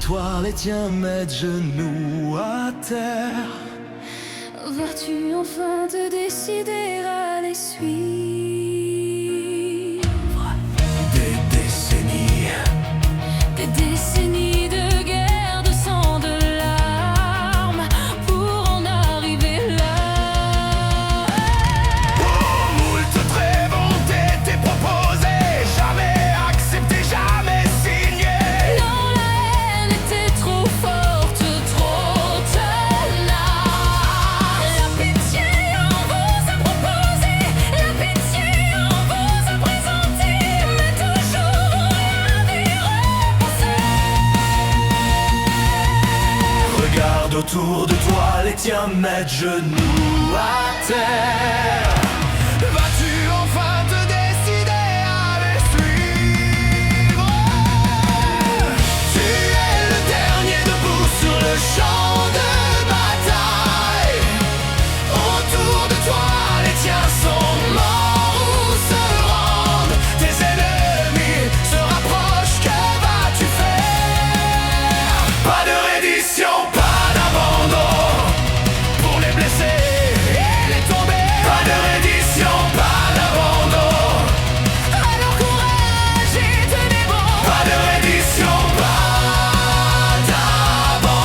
toi, les tiens mettent genoux à terre. Vas-tu enfin te décider à les suivre? Des décennies de guerre, de sang, de larmes, pour en arriver là. Moult trêves ont été proposées, jamais acceptées, jamais signées. Non, la haine était trop forte, trop tenace. La pitié en vous a proposé, la pitié en vous a présenté, mais toujours rien n'y repensé. Regarde autour de toi, les tiens mettent genoux à terre. Vas-tu enfin te décider à les suivre? Tu es le dernier debout sur le champ de bataille. Autour de toi, les tiens sont morts ou se rendent. Tes ennemis se rapprochent, que vas-tu faire? Pas de reddition, pas d'abandon pour les blessés et les tombés. Pas de reddition, pas d'abandon. Alors courage et tenez bon. Pas de reddition, pas d'abandon.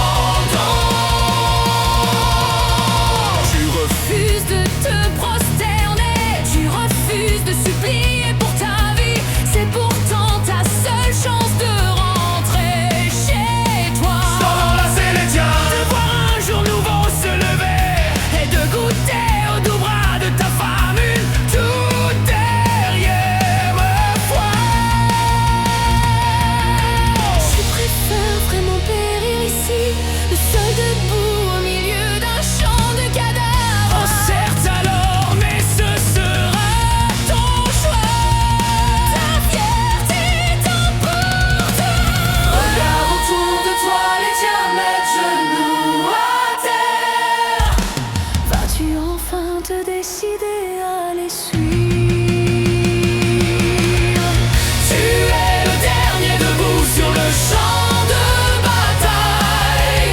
Tu Refuse de te prosterner, tu refuses de supplier pour ta vie. C'est pourtant ta seule chance de rentrer chez toi. enlacer les tiens, De voir un jour nouveau se lever et de goûter aux doux bras de ta femme une toute dernière fois. Je préfère vraiment périr ici, le seul debout au milieu d'un champ de cadavres. Oh certes alors, mais ce sera ton choix. Ta fierté t'emporte. Regarde autour de toi, les tiens mettent genoux à terre. Vas-tu enfin te décider à les suivre? Tu es le dernier debout sur le champ de bataille.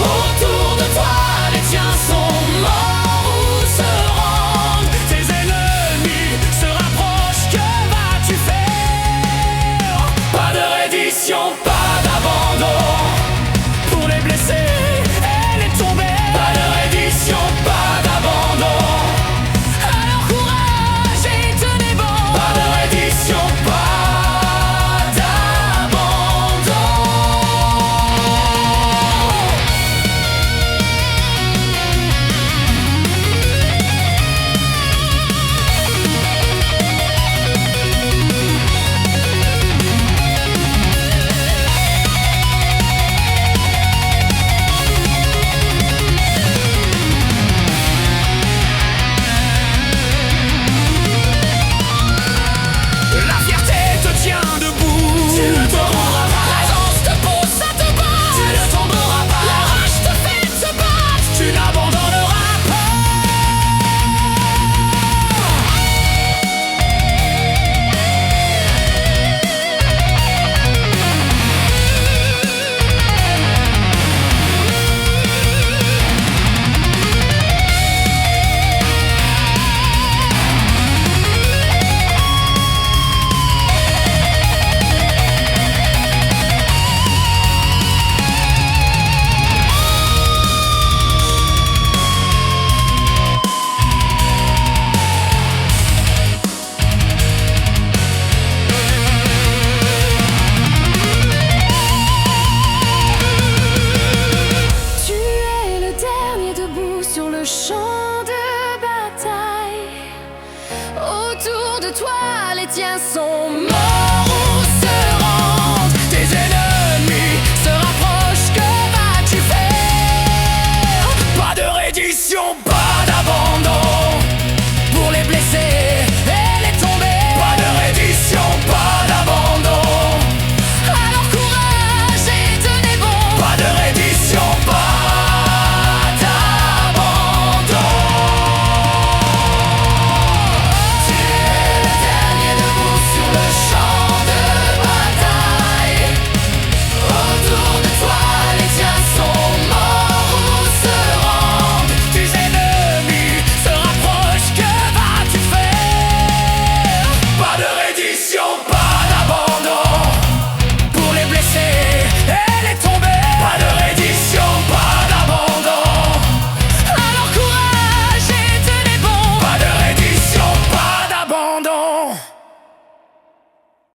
Autour de toi, les tiens sont morts ou se rendent. Tes ennemis se rapprochent, que vas-tu faire? Pas de reddition, pas d'abandon pour les blessés et les tombés. Pas de reddition, pas d'abandon. Alors courage et tenez bon. Pas de reddition, pas d'abandon. La fierté te tient debout. Tu ne tomberas pas. L'aisance te pousse à te battre. Tu ne tomberas pas. La rage te fait te battre. Tu n'abandonneras pas. Tu es le dernier debout sur le champ de bataille. Autour de toi, les tiens sont